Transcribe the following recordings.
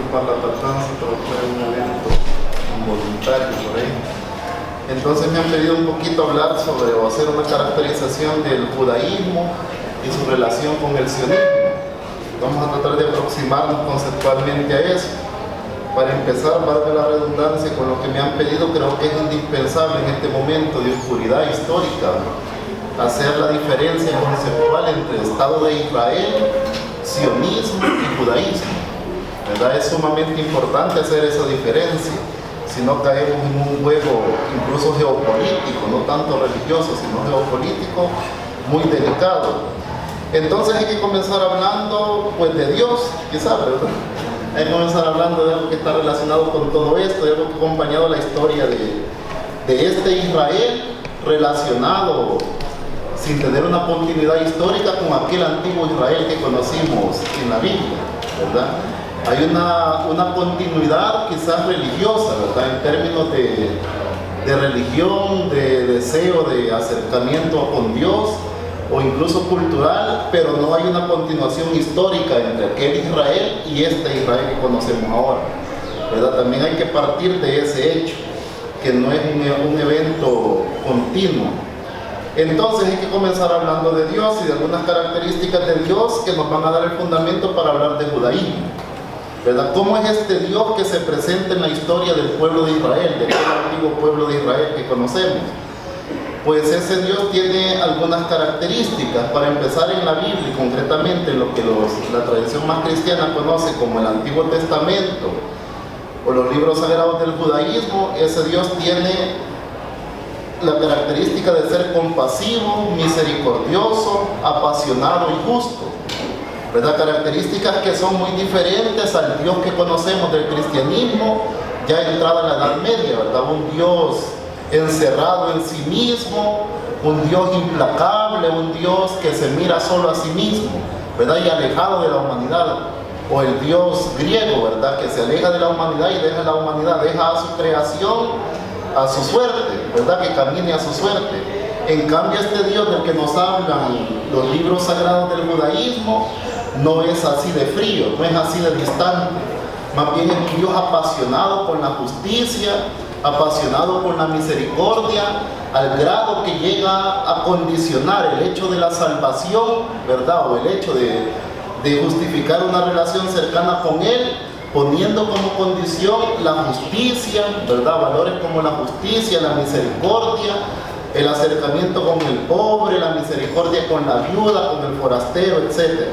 ocupar la tardanza, pero fue un evento involuntario por ahí. Entonces me han pedido un poquito hablar sobre o hacer una caracterización del judaísmo y su relación con el sionismo. Vamos a tratar de aproximarnos conceptualmente a eso. Para empezar, valga la redundancia, con lo que me han pedido, creo que es indispensable en este momento de oscuridad histórica hacer la diferencia conceptual entre Estado de Israel, sionismo y judaísmo. ¿Verdad? Es sumamente importante hacer esa diferencia, si no caemos en un juego incluso geopolítico, no tanto religioso, sino geopolítico, muy delicado. Entonces hay que comenzar hablando pues de Dios, quizás, ¿verdad? Hay que comenzar hablando de algo que está relacionado con todo esto, de algo que ha acompañado la historia de este Israel relacionado, sin tener una continuidad histórica, con aquel antiguo Israel que conocimos en la Biblia, ¿verdad? Hay una continuidad quizás religiosa, ¿verdad? En términos de religión, de deseo de acercamiento con Dios, o incluso cultural, pero no hay una continuación histórica entre aquel Israel y este Israel que conocemos ahora, ¿verdad? También hay que partir de ese hecho, que no es un evento continuo. Entonces hay que comenzar hablando de Dios y de algunas características de Dios que nos van a dar el fundamento para hablar de judaísmo, ¿verdad? ¿Cómo es este Dios que se presenta en la historia del pueblo de Israel, de aquel antiguo pueblo de Israel que conocemos? Pues ese Dios tiene algunas características. Para empezar, en la Biblia, concretamente en lo que la tradición más cristiana conoce como el Antiguo Testamento o los libros sagrados del judaísmo, ese Dios tiene la característica de ser compasivo, misericordioso, apasionado y justo, ¿verdad? Características que son muy diferentes al Dios que conocemos del cristianismo ya entrada en la Edad Media, ¿verdad? Un Dios encerrado en sí mismo, un Dios implacable, un Dios que se mira solo a sí mismo, ¿verdad? Y alejado de la humanidad. O el Dios griego, ¿verdad? Que se aleja de la humanidad y deja a la humanidad, deja a su creación a su suerte, ¿verdad? Que camine a su suerte. En cambio, este Dios del que nos hablan los libros sagrados del judaísmo no es así de frío, no es así de distante. Más bien es un Dios apasionado con la justicia, apasionado por la misericordia, al grado que llega a condicionar el hecho de la salvación, ¿verdad? O el hecho de justificar una relación cercana con Él, poniendo como condición la justicia, ¿verdad? Valores como la justicia, la misericordia, el acercamiento con el pobre, la misericordia con la viuda, con el forastero, etc.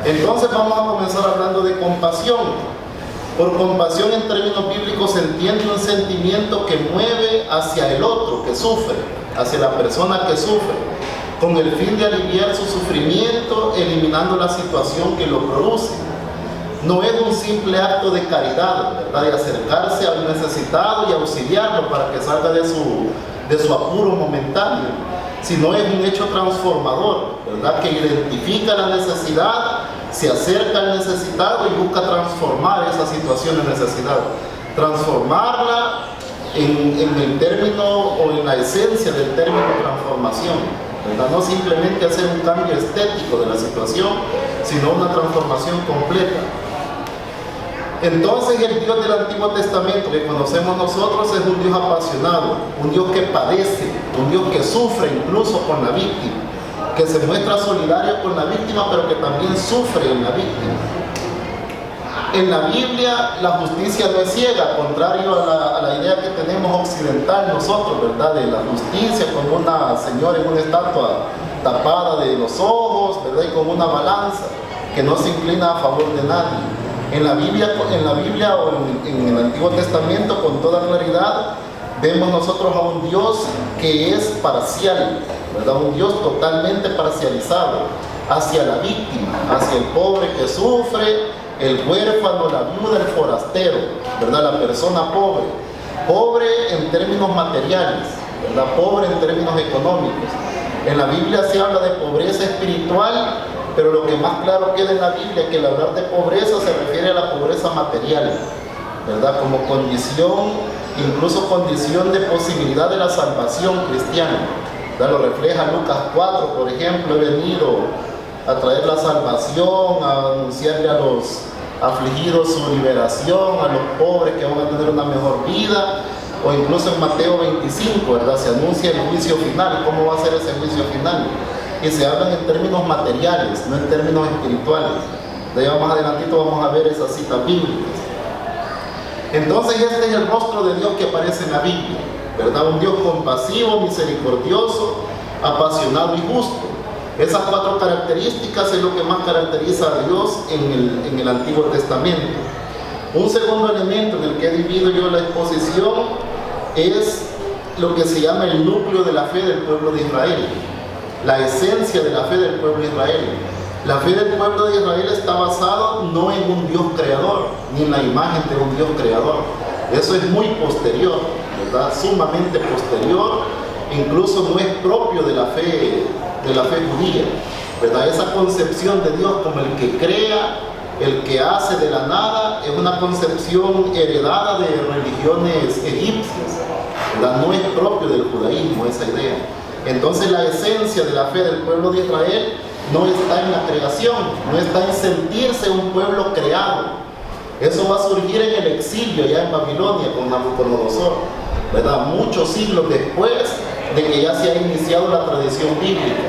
Entonces vamos a comenzar hablando de compasión. Por compasión en términos bíblicos se entiende un sentimiento que mueve hacia el otro que sufre, hacia la persona que sufre, con el fin de aliviar su sufrimiento, eliminando la situación que lo produce. No es un simple acto de caridad, ¿verdad? De acercarse al necesitado y auxiliarlo para que salga de su apuro momentáneo, sino es un hecho transformador, ¿verdad? Que identifica la necesidad, se acerca al necesitado y busca transformar esa situación de necesidad, transformarla en el término o en la esencia del término transformación, ¿verdad? No simplemente hacer un cambio estético de la situación, sino una transformación completa. Entonces el Dios del Antiguo Testamento que conocemos nosotros es un Dios apasionado, un Dios que padece, un Dios que sufre incluso con la víctima, que se muestra solidario con la víctima, pero que también sufre en la víctima. En la Biblia la justicia no es ciega, contrario a la idea que tenemos occidental nosotros, ¿verdad? De la justicia como una señora en una estatua tapada de los ojos, ¿verdad? Y como una balanza que no se inclina a favor de nadie. En la Biblia o en el Antiguo Testamento, con toda claridad, vemos nosotros a un Dios que es parcial, ¿verdad? Un Dios totalmente parcializado hacia la víctima, hacia el pobre que sufre, el huérfano, la viuda, el forastero, ¿verdad? La persona pobre. Pobre en términos materiales, ¿verdad? Pobre en términos económicos. En la Biblia se habla de pobreza espiritual, pero lo que más claro queda en la Biblia es que el hablar de pobreza se refiere a la pobreza material, ¿verdad? Como condición, incluso condición de posibilidad de la salvación cristiana, ¿verdad? Lo refleja Lucas 4, por ejemplo: he venido a traer la salvación, a anunciarle a afligidos su liberación, a los pobres que van a tener una mejor vida, o incluso en Mateo 25, ¿verdad? Se anuncia el juicio final. ¿Cómo va a ser ese juicio final? Y se hablan en términos materiales, no en términos espirituales. De ahí más adelantito vamos a ver esas citas bíblicas. Entonces este es el rostro de Dios que aparece en la Biblia, ¿verdad? Un Dios compasivo, misericordioso, apasionado y justo. Esas 4 características es lo que más caracteriza a Dios en el Antiguo Testamento. Un segundo elemento en el que he dividido yo la exposición es lo que se llama el núcleo de la fe del pueblo de Israel, la esencia de la fe del pueblo de Israel. La fe del pueblo de Israel está basada no en un Dios creador, ni en la imagen de un Dios creador. Eso es muy posterior, ¿verdad? Sumamente posterior, incluso no es propio de la fe judía, ¿verdad? Esa concepción de Dios como el que crea, el que hace de la nada, es una concepción heredada de religiones egipcias, ¿verdad? No es propio del judaísmo esa idea. Entonces la esencia de la fe del pueblo de Israel no está en la creación, no está en sentirse un pueblo creado. Eso va a surgir en el exilio ya en Babilonia con Nabucodonosor, ¿verdad? Muchos siglos después de que ya se ha iniciado la tradición bíblica,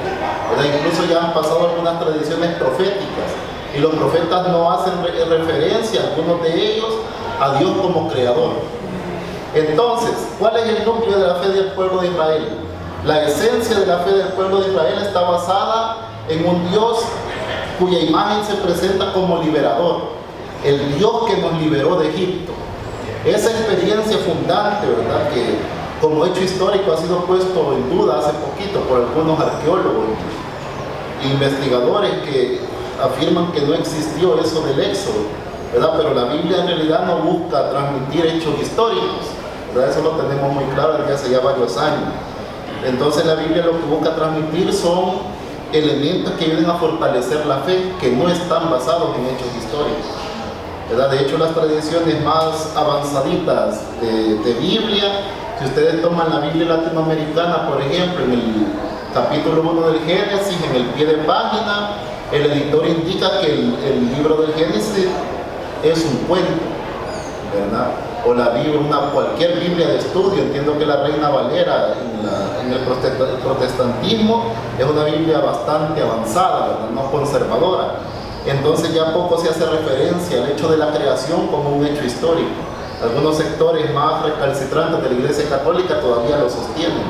¿verdad? Incluso ya han pasado algunas tradiciones proféticas y los profetas no hacen referencia, algunos de ellos, a Dios como creador. Entonces, ¿cuál es el núcleo de la fe del pueblo de Israel? La esencia de la fe del pueblo de Israel está basada en un Dios cuya imagen se presenta como liberador, el Dios que nos liberó de Egipto. Esa experiencia fundante, ¿verdad?, que como hecho histórico ha sido puesto en duda hace poquito por algunos arqueólogos e investigadores que afirman que no existió eso del Éxodo, ¿verdad? Pero la Biblia en realidad no busca transmitir hechos históricos, ¿verdad? Eso lo tenemos muy claro desde hace ya varios años. Entonces la Biblia lo que busca transmitir son elementos que ayuden a fortalecer la fe, que no están basados en hechos históricos, ¿verdad? De hecho, las tradiciones más avanzaditas de Biblia, si ustedes toman la Biblia latinoamericana, por ejemplo, en el capítulo 1 del Génesis, en el pie de página, el editor indica que el libro del Génesis es un cuento, ¿verdad? O la Biblia, cualquier Biblia de estudio, entiendo que la Reina Valera en el protestantismo es una Biblia bastante avanzada, ¿verdad? No conservadora. Entonces ya poco se hace referencia al hecho de la creación como un hecho histórico. Algunos sectores más recalcitrantes de la Iglesia Católica todavía lo sostienen,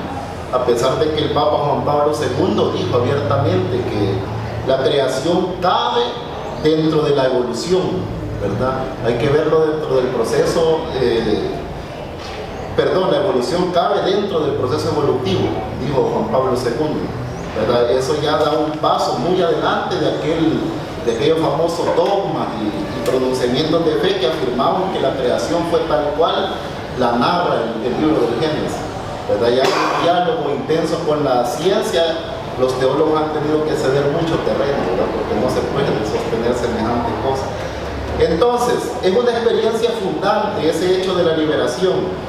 a pesar de que el Papa Juan Pablo II dijo abiertamente que la creación cabe dentro de la evolución, ¿verdad? Hay que verlo dentro del proceso, la evolución cabe dentro del proceso evolutivo, dijo Juan Pablo II, ¿verdad? Eso ya da un paso muy adelante de aquellos famosos dogmas y pronunciamientos de fe que afirmaban que la creación fue tal cual la narra el libro del Génesis, ¿verdad? Ya hay un diálogo intenso con la ciencia, los teólogos han tenido que ceder mucho terreno, ¿verdad? Porque no se puede sostener semejante cosa. Entonces, es una experiencia fundante ese hecho de la liberación.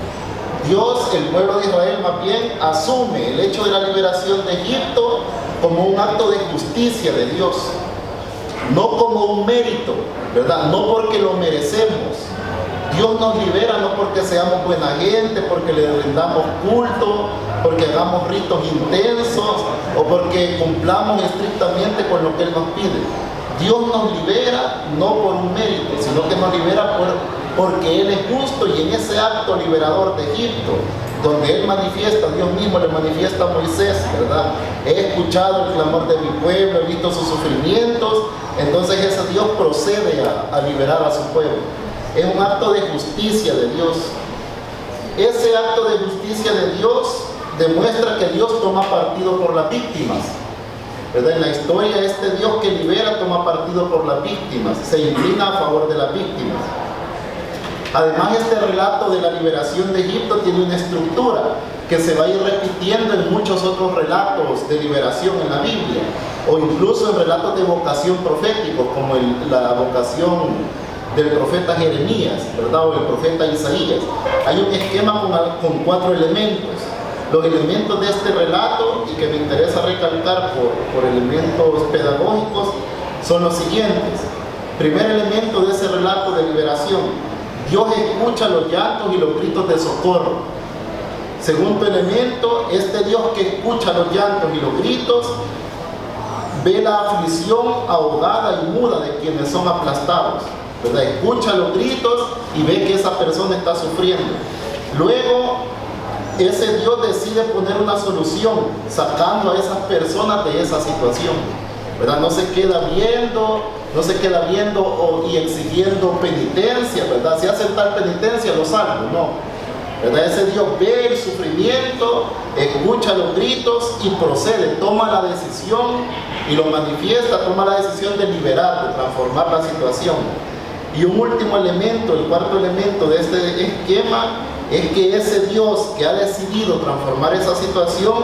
Dios, el pueblo de Israel más bien, asume el hecho de la liberación de Egipto como un acto de justicia de Dios, no como un mérito, ¿verdad? No porque lo merecemos. Dios nos libera no porque seamos buena gente, porque le rindamos culto, porque hagamos ritos intensos o porque cumplamos estrictamente con lo que Él nos pide. Dios nos libera no por un mérito, sino que nos libera porque Él es justo, y en ese acto liberador de Egipto, donde Él manifiesta, Dios mismo le manifiesta a Moisés, ¿verdad? He escuchado el clamor de mi pueblo, he visto sus sufrimientos, entonces ese Dios procede a liberar a su pueblo. Es un acto de justicia de Dios. Ese acto de justicia de Dios demuestra que Dios toma partido por las víctimas, ¿verdad? En la historia, este Dios que libera toma partido por las víctimas, se inclina a favor de las víctimas. Además, este relato de la liberación de Egipto tiene una estructura que se va a ir repitiendo en muchos otros relatos de liberación en la Biblia, o incluso en relatos de vocación proféticos, como la vocación del profeta Jeremías, ¿verdad? O el profeta Isaías. Hay un esquema con 4 elementos. Los elementos de este relato, y que me interesa recalcar por elementos pedagógicos, son los siguientes. Primer elemento de ese relato de liberación: Dios escucha los llantos y los gritos de socorro. Segundo elemento: este Dios que escucha los llantos y los gritos ve la aflicción ahogada y muda de quienes son aplastados, ¿verdad? Escucha los gritos y ve que esa persona está sufriendo. Luego, ese Dios decide poner una solución, sacando a esas personas de esa situación, ¿verdad? No se queda viendo y exigiendo penitencia, ¿verdad? Si hacen tal penitencia, lo salvo, no, ¿verdad? Ese Dios ve el sufrimiento, escucha los gritos y procede, toma la decisión y lo manifiesta, toma la decisión de liberar, de transformar la situación. Y un último elemento, el cuarto elemento de este esquema, es que ese Dios que ha decidido transformar esa situación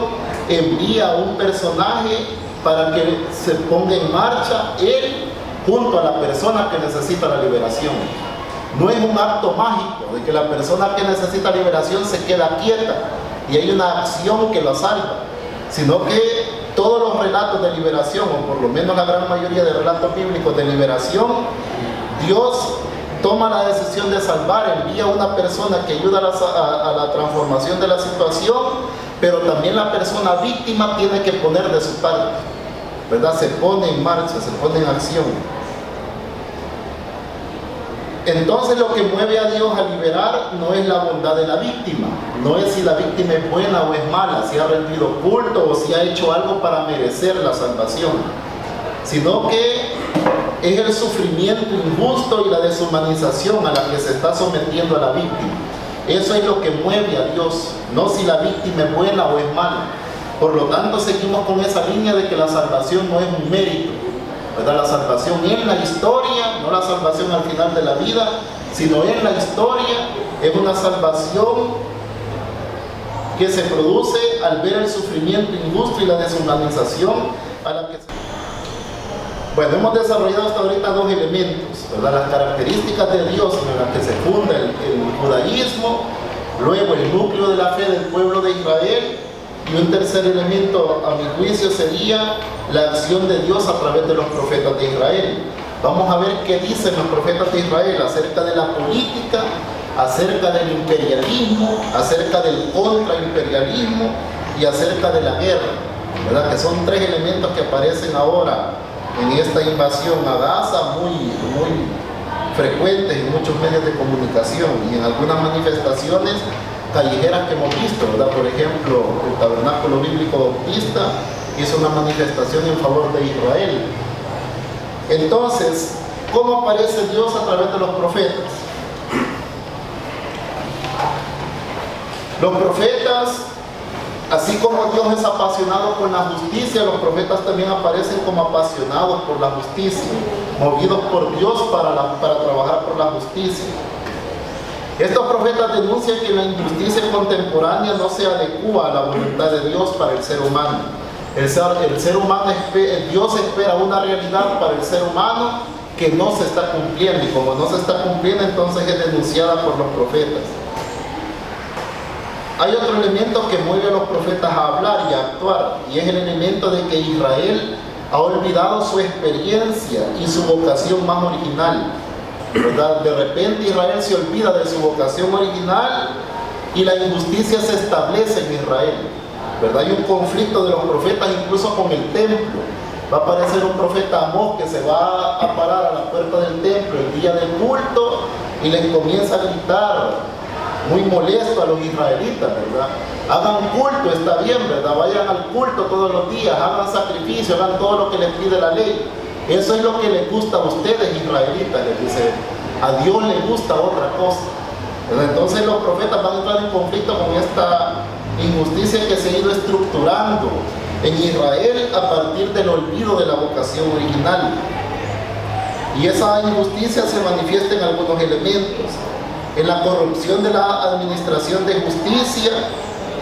envía a un personaje para que se ponga en marcha él junto a la persona que necesita la liberación. No es un acto mágico de que la persona que necesita liberación se queda quieta y hay una acción que lo salva, sino que todos los relatos de liberación, o por lo menos la gran mayoría de relatos bíblicos de liberación, Dios toma la decisión de salvar, envía a una persona que ayuda a la transformación de la situación, pero también la persona víctima tiene que poner de su parte, ¿verdad? Se pone en marcha, se pone en acción. Entonces lo que mueve a Dios a liberar no es la bondad de la víctima, no es si la víctima es buena o es mala, si ha rendido culto o si ha hecho algo para merecer la salvación, sino que es el sufrimiento injusto y la deshumanización a la que se está sometiendo a la víctima. Eso es lo que mueve a Dios, no si la víctima es buena o es mala. Por lo tanto, seguimos con esa línea de que la salvación no es un mérito, ¿verdad? La salvación en la historia, no la salvación al final de la vida, sino en la historia, es una salvación que se produce al ver el sufrimiento injusto y la deshumanización a la que... Bueno, hemos desarrollado hasta ahorita dos elementos, ¿verdad? Las características de Dios en las que se funda el judaísmo, luego el núcleo de la fe del pueblo de Israel, y un tercer elemento, a mi juicio, sería la acción de Dios a través de los profetas de Israel. Vamos a ver qué dicen los profetas de Israel acerca de la política, acerca del imperialismo, acerca del contraimperialismo y acerca de la guerra, ¿verdad? Que son tres elementos que aparecen ahora en esta invasión a Gaza muy frecuentes en muchos medios de comunicación y en algunas manifestaciones callejeras que hemos visto, ¿verdad? Por ejemplo, el Tabernáculo Bíblico Bautista hizo una manifestación en favor de Israel. Entonces, ¿cómo aparece Dios a través de los profetas? Los profetas, así como Dios es apasionado por la justicia, los profetas también aparecen como apasionados por la justicia, movidos por Dios para trabajar por la justicia. Estos profetas denuncian que la injusticia contemporánea no se adecua a la voluntad de Dios para el ser humano. Dios espera una realidad para el ser humano que no se está cumpliendo, y como no se está cumpliendo, entonces es denunciada por los profetas. Hay otro elemento que mueve a los profetas a hablar y a actuar, y es el elemento de que Israel ha olvidado su experiencia y su vocación más original, ¿verdad? De repente Israel se olvida de su vocación original y la injusticia se establece en Israel, ¿verdad? Hay un conflicto de los profetas incluso con el templo. Va a aparecer un profeta Amós que se va a parar a la puerta del templo el día del culto y les comienza a gritar, muy molesto a los israelitas, ¿verdad? Hagan culto, está bien, ¿verdad? Vayan al culto todos los días, hagan sacrificio, hagan todo lo que les pide la ley. Eso es lo que les gusta a ustedes, israelitas, les dice. A Dios le gusta otra cosa, ¿verdad? Entonces los profetas van a entrar en conflicto con esta injusticia que se ha ido estructurando en Israel a partir del olvido de la vocación original. Y esa injusticia se manifiesta en algunos elementos. En la corrupción de la administración de justicia,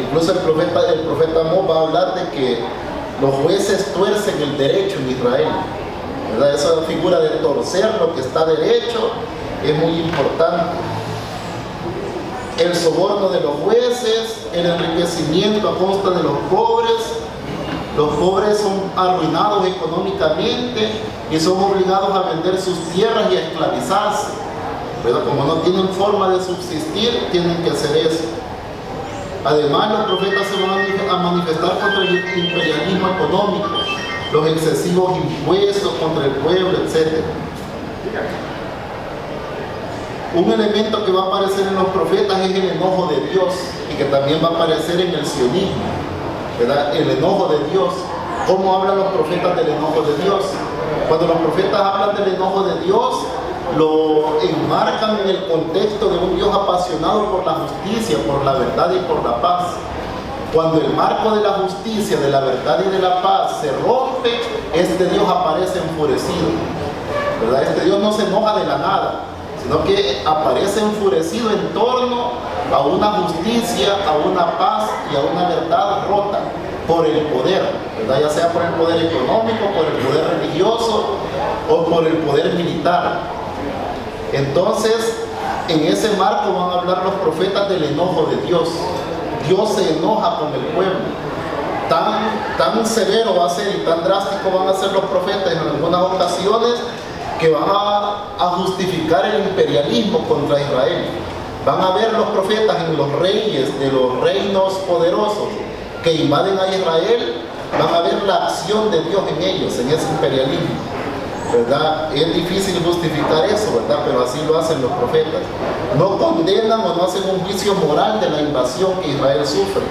incluso el profeta Amós va a hablar de que los jueces tuercen el derecho en Israel, ¿verdad? Esa figura de torcer lo que está derecho es muy importante. El soborno de los jueces, el enriquecimiento a costa de los pobres, Los pobres son arruinados económicamente y son obligados a vender sus tierras y a esclavizarse. Pero como no tienen forma de subsistir, tienen que hacer eso. Además, los profetas se van a manifestar contra el imperialismo económico, los excesivos impuestos contra el pueblo, etc. Un elemento que va a aparecer en los profetas es el enojo de Dios y que también va a aparecer en el sionismo, ¿verdad? El enojo de Dios. ¿Cómo hablan los profetas del enojo de Dios? Cuando los profetas hablan del enojo de Dios, lo enmarcan en el contexto de un Dios apasionado por la justicia, por la verdad y por la paz. Cuando el marco de la justicia, de la verdad y de la paz se rompe, este Dios aparece enfurecido, ¿verdad? Este Dios no se enoja de la nada, sino que aparece enfurecido en torno a una justicia, a una paz y a una verdad rota por el poder, ¿verdad? Ya sea por el poder económico, por el poder religioso o por el poder militar. Entonces, en ese marco van a hablar los profetas del enojo de Dios. Dios se enoja con el pueblo. Tan severo va a ser y tan drástico van a ser los profetas en algunas ocasiones que van a justificar el imperialismo contra Israel. Van a ver los profetas en los reyes de los reinos poderosos que invaden a Israel, van a ver la acción de Dios en ellos, en ese imperialismo, ¿verdad? Es difícil justificar eso, ¿verdad? Pero así lo hacen los profetas. No condenan o no hacen un juicio moral de la invasión que Israel sufre,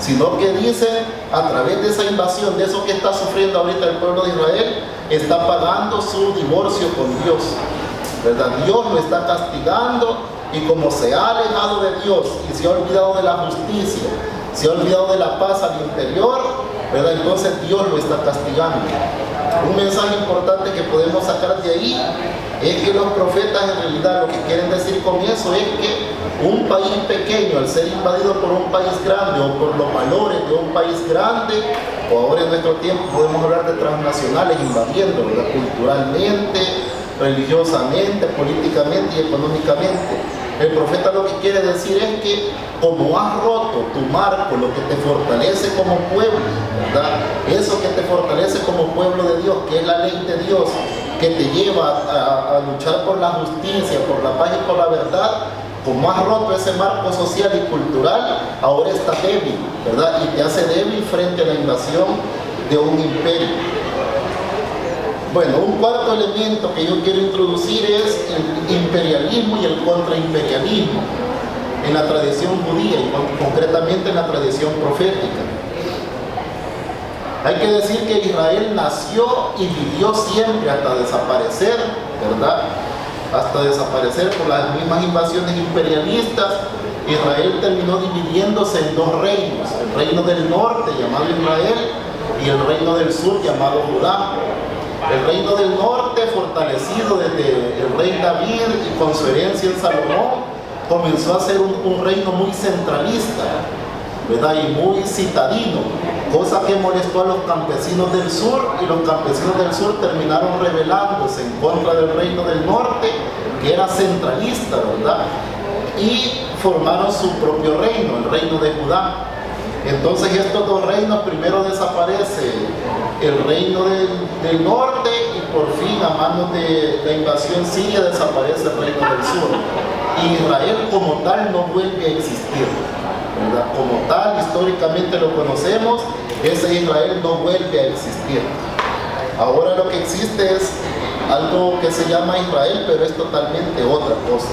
sino que dicen, a través de esa invasión, de eso que está sufriendo ahorita el pueblo de Israel, está pagando su divorcio con Dios, ¿verdad? Dios lo está castigando y como se ha alejado de Dios y se ha olvidado de la justicia, se ha olvidado de la paz al interior, ¿verdad? Entonces Dios lo está castigando. Un mensaje importante que podemos sacar de ahí es que los profetas en realidad lo que quieren decir con eso es que un país pequeño, al ser invadido por un país grande o por los valores de un país grande, o ahora en nuestro tiempo podemos hablar de transnacionales invadiendo, ¿verdad? Culturalmente, religiosamente, políticamente y económicamente. El profeta lo que quiere decir es que como has roto tu marco, lo que te fortalece como pueblo, ¿verdad? Eso que te fortalece como pueblo de Dios, que es la ley de Dios, que te lleva a luchar por la justicia, por la paz y por la verdad, como has roto ese marco social y cultural, ahora está débil, ¿verdad? Y te hace débil frente a la invasión de un imperio. Bueno, un cuarto elemento que yo quiero introducir es el imperialismo y el contraimperialismo en la tradición judía y concretamente en la tradición profética. Hay que decir que Israel nació y vivió siempre hasta desaparecer, ¿verdad? Hasta desaparecer por las mismas invasiones imperialistas. Israel terminó dividiéndose en dos reinos, el reino del norte llamado Israel y el reino del sur llamado Judá. El reino del norte, fortalecido desde el rey David y con su herencia en Salomón, comenzó a ser un reino muy centralista, ¿verdad? Y muy citadino, cosa que molestó a los campesinos del sur, y los campesinos del sur terminaron rebelándose en contra del reino del norte, que era centralista, ¿verdad? Y formaron su propio reino, el reino de Judá. Entonces estos dos reinos, primero desaparece el reino del norte y por fin a manos de la invasión siria desaparece el reino del sur. Y Israel como tal no vuelve a existir, ¿verdad? Como tal, históricamente lo conocemos, ese Israel no vuelve a existir. Ahora lo que existe es algo que se llama Israel, pero es totalmente otra cosa.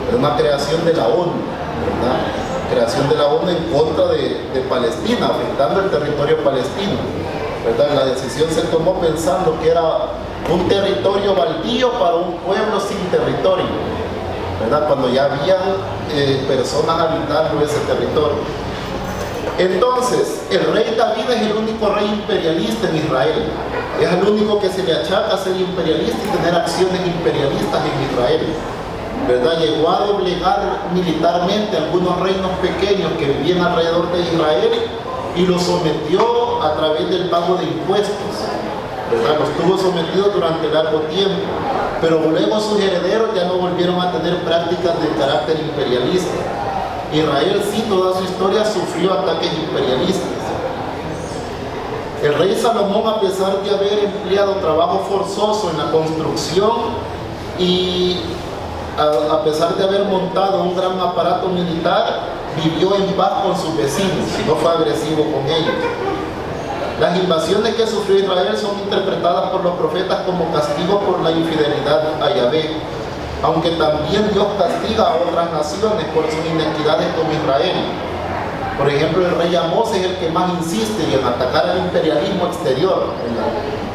Es una creación de la ONU, ¿verdad? Creación de la ONU en contra de Palestina, afectando el territorio palestino, ¿verdad? La decisión se tomó pensando que era un territorio baldío para un pueblo sin territorio, ¿verdad? Cuando ya habían personas habitando ese territorio. Entonces, el rey David es el único rey imperialista en Israel. Es el único que se le achaca ser imperialista y tener acciones imperialistas en Israel, ¿verdad? Llegó a doblegar militarmente algunos reinos pequeños que vivían alrededor de Israel y los sometió a través del pago de impuestos, ¿verdad? Los tuvo sometidos durante largo tiempo, pero luego sus herederos ya no volvieron a tener prácticas de carácter imperialista. Israel sí, toda su historia sufrió ataques imperialistas. El rey Salomón, a pesar de haber empleado trabajo forzoso en la construcción y a pesar de haber montado un gran aparato militar, vivió en paz con sus vecinos, no fue agresivo con ellos. Las invasiones que sufrió Israel son interpretadas por los profetas como castigo por la infidelidad a Yahvé, aunque también Dios castiga a otras naciones por sus inequidades con Israel. Por ejemplo, el rey Amós es el que más insiste en atacar al imperialismo exterior,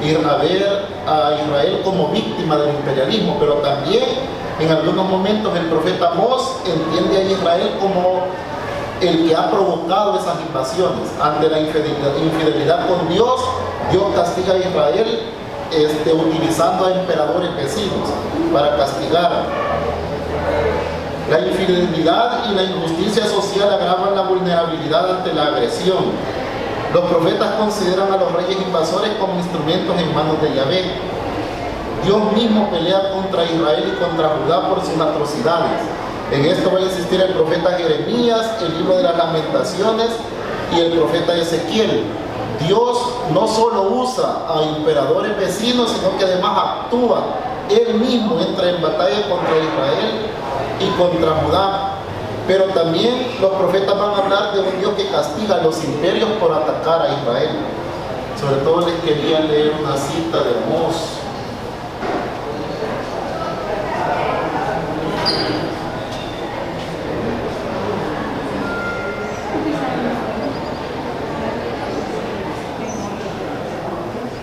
y a ver a Israel como víctima del imperialismo, pero también en algunos momentos el profeta Amós entiende a Israel como el que ha provocado esas invasiones. Ante la infidelidad con Dios, Dios castiga a Israel utilizando a emperadores vecinos para castigar. La infidelidad y la injusticia social agravan la vulnerabilidad ante la agresión. Los profetas consideran a los reyes invasores como instrumentos en manos de Yahvé. Dios mismo pelea contra Israel y contra Judá por sus atrocidades. En esto va a insistir el profeta Jeremías, el libro de las Lamentaciones y el profeta Ezequiel. Dios no solo usa a imperadores vecinos, sino que además actúa. Él mismo entra en batalla contra Israel y contra Judá. Pero también los profetas van a hablar de un Dios que castiga a los imperios por atacar a Israel. Sobre todo les quería leer una cita de Amós.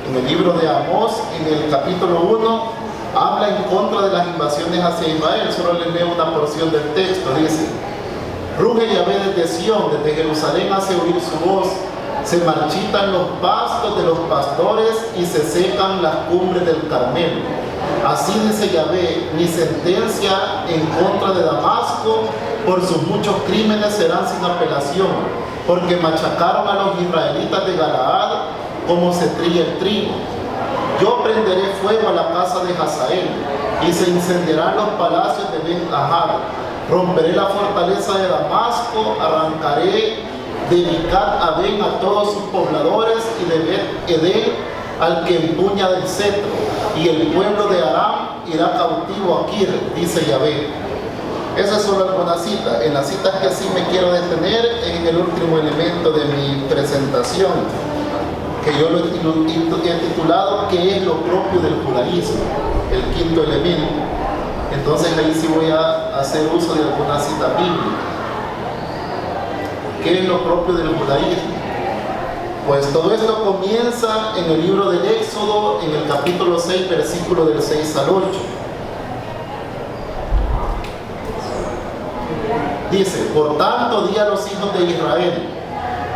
En el libro de Amós, en el capítulo 1, habla en contra de las invasiones hacia Israel. Solo les leo una porción del texto. Dice: ruge Yahvé desde Sión, desde Jerusalén hace oír su voz. Se marchitan los pastos de los pastores y se secan las cumbres del Carmelo. Así dice Yahvé: mi sentencia en contra de Damasco por sus muchos crímenes serán sin apelación, porque machacaron a los israelitas de Galaad como se trilla el trigo. Yo prenderé fuego a la casa de Hazael y se incendiarán los palacios de Ben-Ahad. Romperé la fortaleza de Damasco, arrancaré de Bicat-Aben a todos sus pobladores y de Bet-Edel al que empuña del cetro, y el pueblo de Aram irá cautivo a Kir, dice Yahvé. Esa es solo alguna cita. En las citas que sí me quiero detener en el último elemento de mi presentación, que yo lo he titulado ¿qué es lo propio del judaísmo? El quinto elemento. Entonces ahí sí voy a hacer uso de alguna cita bíblica. ¿Qué es lo propio del judaísmo? Pues todo esto comienza en el libro del Éxodo, en el capítulo 6, versículo del 6 al 8. Dice: por tanto, di a los hijos de Israel: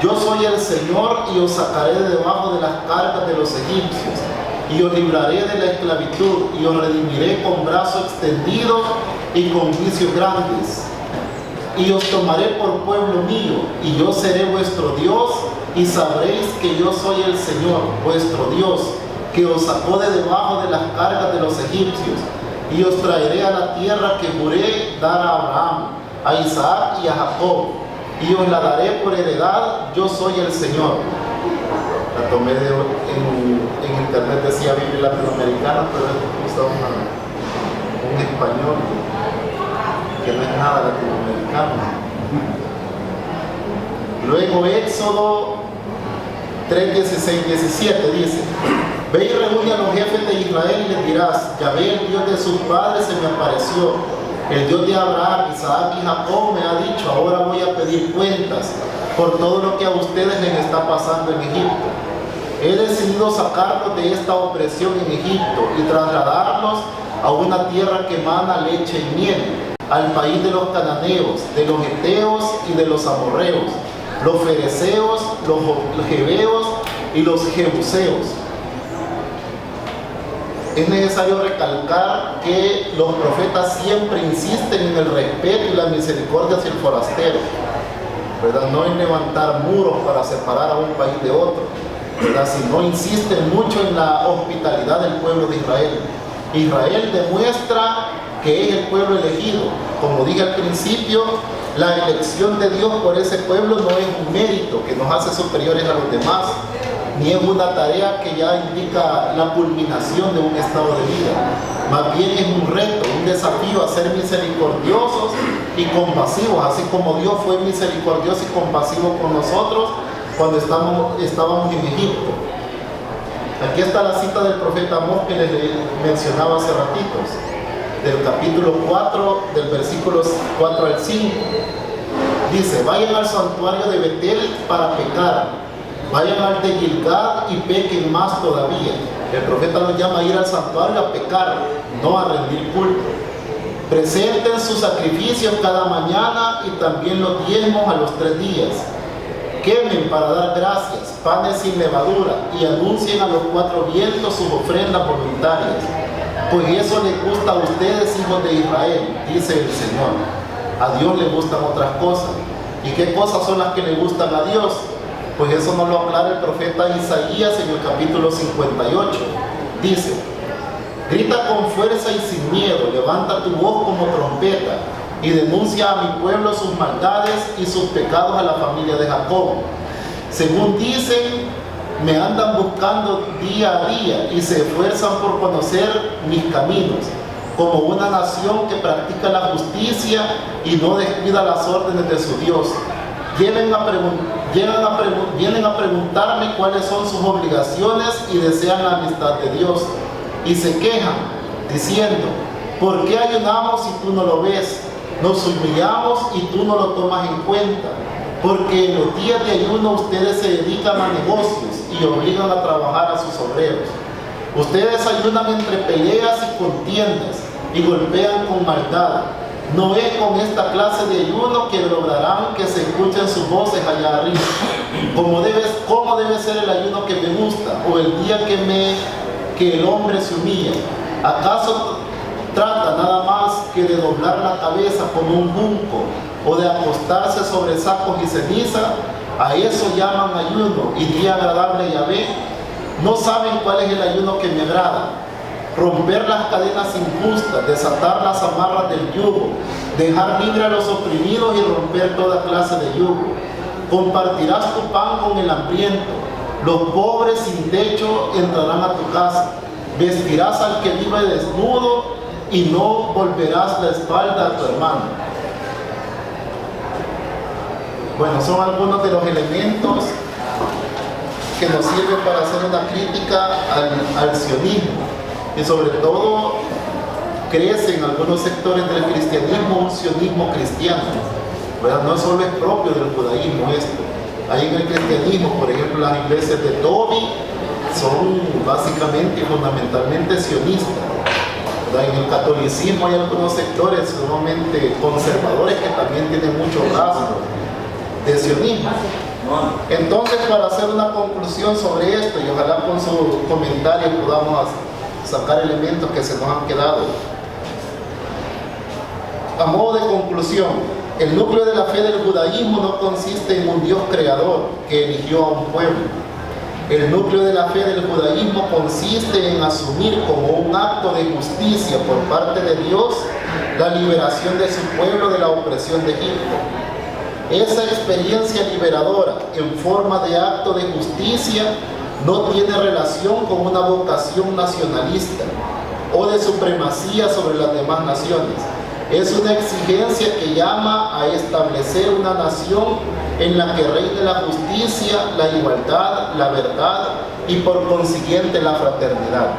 yo soy el Señor, y os sacaré de debajo de las cargas de los egipcios, y os libraré de la esclavitud, y os redimiré con brazo extendido y con juicios grandes. Y os tomaré por pueblo mío, y yo seré vuestro Dios, y sabréis que yo soy el Señor, vuestro Dios, que os sacó de debajo de las cargas de los egipcios, y os traeré a la tierra que juré dar a Abraham, a Isaac y a Jacob, y os la daré por heredad. Yo soy el Señor. La tomé en internet, decía Biblia latinoamericana, pero es justo un español que no es nada latinoamericano. Luego Éxodo 3, 16, 17 dice: ve y reúne a los jefes de Israel y les dirás: Yahvé, el Dios de sus padres, se me apareció. El Dios de Abraham, Isaac y Jacob me ha dicho: ahora voy a pedir cuentas por todo lo que a ustedes les está pasando en Egipto. He decidido sacarlos de esta opresión en Egipto y trasladarlos a una tierra que emana leche y miel, al país de los cananeos, de los heteos y de los amorreos, los fereceos, los jebeos y los jebuseos. Es necesario recalcar que los profetas siempre insisten en el respeto y la misericordia hacia el forastero, ¿verdad? No en levantar muros para separar a un país de otro, ¿verdad? Sino insisten mucho en la hospitalidad del pueblo de Israel. Israel demuestra que es el pueblo elegido. Como dije al principio, la elección de Dios por ese pueblo no es un mérito que nos hace superiores a los demás, ni es una tarea que ya indica la culminación de un estado de vida. Más bien es un reto, un desafío a ser misericordiosos y compasivos, así como Dios fue misericordioso y compasivo con nosotros cuando estábamos en Egipto. Aquí está la cita del profeta Amós que les mencionaba hace ratitos, del capítulo 4, del versículos 4 al 5. Dice: vayan al santuario de Betel para pecar, vayan al de Gilgal y pequen más todavía. El profeta nos llama a ir al santuario a pecar, no a rendir culto. Presenten sus sacrificios cada mañana y también los diezmos a los 3 días. Quemen para dar gracias, panes sin levadura, y anuncien a los 4 vientos sus ofrendas voluntarias. Pues eso les gusta a ustedes, hijos de Israel, dice el Señor. A Dios le gustan otras cosas. ¿Y qué cosas son las que le gustan a Dios? Pues eso nos lo aclara el profeta Isaías en el capítulo 58. Dice: grita con fuerza y sin miedo, levanta tu voz como trompeta y denuncia a mi pueblo sus maldades y sus pecados a la familia de Jacob. Según dicen, me andan buscando día a día y se esfuerzan por conocer mis caminos, como una nación que practica la justicia y no descuida las órdenes de su Dios. Vienen a preguntarme cuáles son sus obligaciones y desean la amistad de Dios. Y se quejan, diciendo: ¿por qué ayunamos si tú no lo ves? Nos humillamos y tú no lo tomas en cuenta. Porque en los días de ayuno ustedes se dedican a negocios y obligan a trabajar a sus obreros. Ustedes ayunan entre peleas y contiendas y golpean con maldad. No es con esta clase de ayuno que lograrán que se escuchen sus voces allá arriba. ¿Cómo debe ser el ayuno que me gusta? O el día que el hombre se humilla. ¿Acaso trata nada más que de doblar la cabeza como un junco o de acostarse sobre sacos y ceniza? A eso llaman ayuno y día agradable a Yahvé. ¿No saben cuál es el ayuno que me agrada? Romper las cadenas injustas, desatar las amarras del yugo, dejar libre a los oprimidos y romper toda clase de yugo. Compartirás tu pan con el hambriento, los pobres sin techo entrarán a tu casa. Vestirás al que vive desnudo y no volverás la espalda a tu hermano. Bueno, son algunos de los elementos que nos sirven para hacer una crítica al sionismo. Y sobre todo crece en algunos sectores del cristianismo un sionismo cristiano, ¿verdad? No solo es propio del judaísmo esto. Hay en el cristianismo, por ejemplo, las iglesias de Tobi son básicamente y fundamentalmente sionistas, ¿verdad? En el catolicismo hay algunos sectores sumamente conservadores que también tienen mucho rasgos de sionismo. Entonces, para hacer una conclusión sobre esto, y ojalá con su comentario podamos sacar elementos que se nos han quedado. A modo de conclusión, el núcleo de la fe del judaísmo no consiste en un Dios creador que eligió a un pueblo. El núcleo de la fe del judaísmo consiste en asumir como un acto de justicia por parte de Dios la liberación de su pueblo de la opresión de Egipto. Esa experiencia liberadora en forma de acto de justicia no tiene relación con una vocación nacionalista o de supremacía sobre las demás naciones. Es una exigencia que llama a establecer una nación en la que reine la justicia, la igualdad, la verdad y por consiguiente la fraternidad,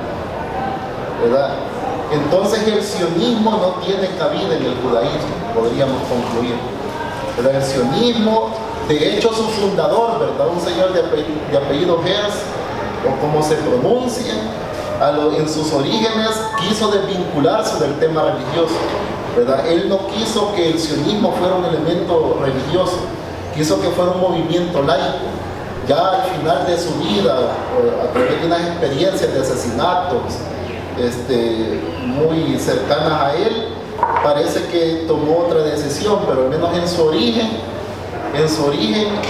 ¿verdad? Entonces el sionismo no tiene cabida en el judaísmo, podríamos concluir. Pero el sionismo, de hecho su fundador, ¿verdad? Un señor de apellido Herz, o como se pronuncia, en sus orígenes quiso desvincularse del tema religioso, ¿verdad? Él no quiso que el sionismo fuera un elemento religioso, quiso que fuera un movimiento laico. Ya al final de su vida, a través de unas experiencias de asesinatos muy cercanas a él, parece que tomó otra decisión, pero al menos en su origen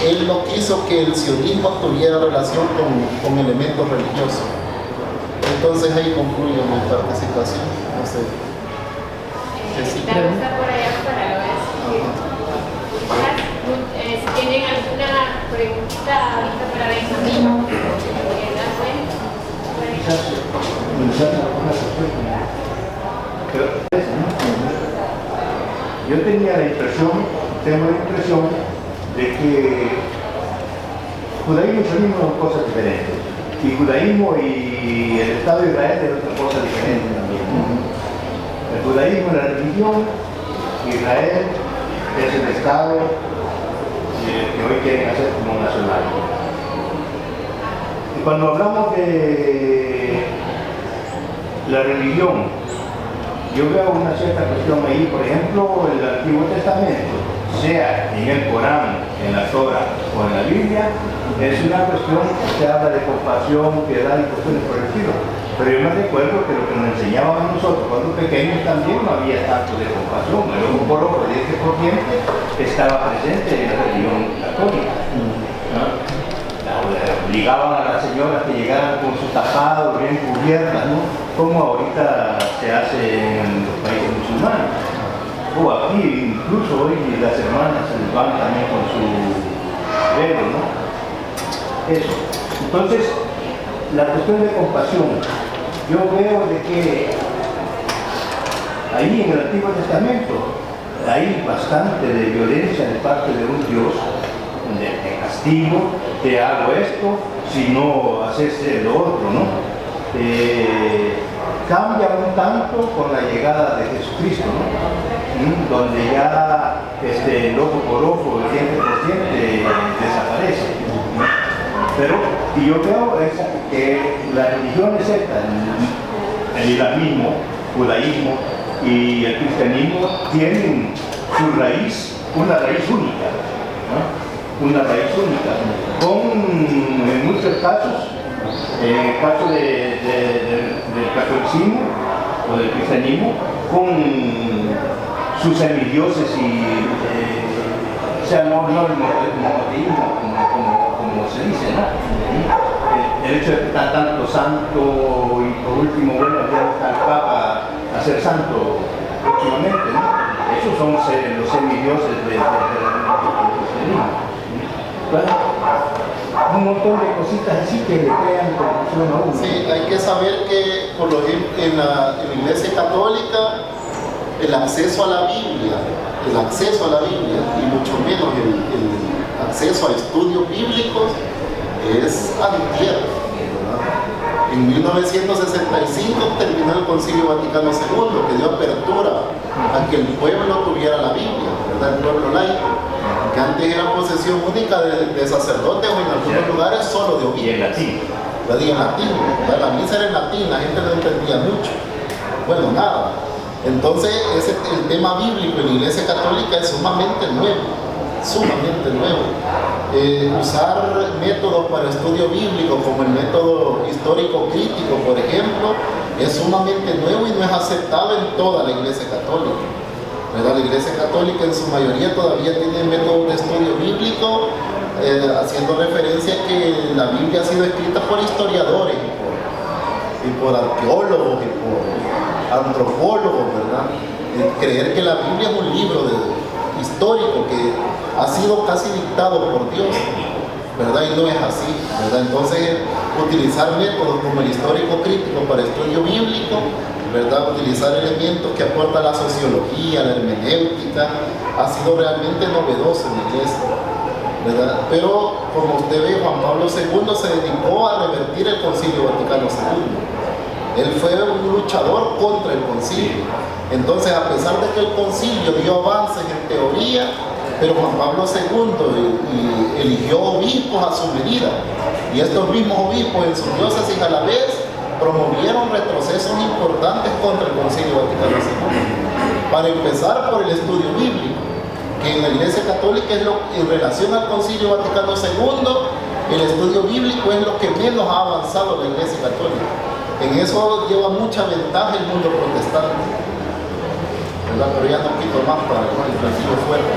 él no quiso que el sionismo tuviera relación con elementos religiosos. Entonces ahí concluyo mi participación. No sé. La gusta por allá para lo ver. Si tienen alguna pregunta ahorita para Benjamín. yo tenía la impresión, tengo la impresión de que judaísmo y sionismo son cosas diferentes. Y judaísmo y el Estado de Israel es otra cosa diferente también. El judaísmo es la religión, Israel es el Estado que hoy quieren hacer como nacional. Y cuando hablamos de la religión, yo veo una cierta cuestión ahí, por ejemplo, el Antiguo Testamento, sea en el Corán, en la Torah o en la Biblia, es una cuestión que habla de compasión, piedad y cuestiones por el estilo. Pero yo me recuerdo que lo que nos enseñaban a nosotros cuando pequeños también no había tanto de compasión. El ojo por ojo, diente por diente, estaba presente en la religión católica. ¿No? Obligaban a las señoras que llegaran con su tapado bien cubiertas, ¿no? Como ahorita se hace en los países musulmanes. O aquí, incluso hoy las hermanas se van también con su velo, ¿no? Eso. Entonces, la cuestión de compasión, yo veo de que ahí en el Antiguo Testamento hay bastante de violencia de parte de un Dios, de castigo, te hago esto, si no haces lo otro, ¿no? Cambia un tanto con la llegada de Jesucristo, ¿no? Donde ya el ojo por ojo, el diente por diente desaparece, ¿no? Pero, y yo veo que las religiones sectas, el islamismo, judaísmo y el cristianismo tienen su raíz, una raíz única, ¿no? Una raíz única, con en muchos casos, en el caso del catolicismo o del cristianismo, con sus semidioses y, o sea, no el monoteísmo como se dice, ¿no? El hecho de que está tanto santo y por último, bueno, ya está el Papa a ser santo próximamente, ¿no? Esos son los semidioses del cristianismo. Bueno, un montón de cositas así que le crean confusión a uno. Sí, hay que saber que, por lo ejemplo, en la Iglesia Católica, el acceso a la Biblia, y mucho menos el acceso a estudios bíblicos, es antier, ¿verdad? En 1965 terminó el Concilio Vaticano II, que dio apertura a que el pueblo tuviera la Biblia, ¿verdad? El pueblo laico, que antes era posesión única de sacerdotes o en algunos lugares solo de obispos. Y en latín. Y en latín, ¿verdad? La misa era en latín, la gente no entendía mucho. Bueno, nada. Entonces, el tema bíblico en la Iglesia Católica es sumamente nuevo. Usar métodos para estudio bíblico como el método histórico crítico, por ejemplo, es sumamente nuevo y no es aceptado en toda la Iglesia Católica, ¿verdad? La Iglesia Católica en su mayoría todavía tiene métodos de estudio bíblico, haciendo referencia a que la Biblia ha sido escrita por historiadores y por arqueólogos y por antropólogos, ¿verdad? Creer que la Biblia es un libro histórico que ha sido casi dictado por Dios, ¿verdad? Y no es así, ¿verdad? Entonces, utilizar métodos como el histórico crítico para estudio bíblico, ¿verdad? Utilizar elementos que aporta la sociología, la hermenéutica, ha sido realmente novedoso en la Iglesia, ¿verdad? Pero, como usted ve, Juan Pablo II se dedicó a revertir el Concilio Vaticano II. Él fue un luchador contra el concilio. Entonces, a pesar de que el concilio dio avances en teoría, pero Juan Pablo II eligió obispos a su medida. Y estos mismos obispos en sus diócesis a la vez promovieron retrocesos importantes contra el Concilio Vaticano II. Para empezar, por el estudio bíblico, que en la Iglesia Católica es en relación al Concilio Vaticano II, el estudio bíblico es lo que menos ha avanzado la Iglesia Católica. En eso lleva mucha ventaja el mundo protestante, ¿verdad? Pero ya no quito más para el principio fuerte.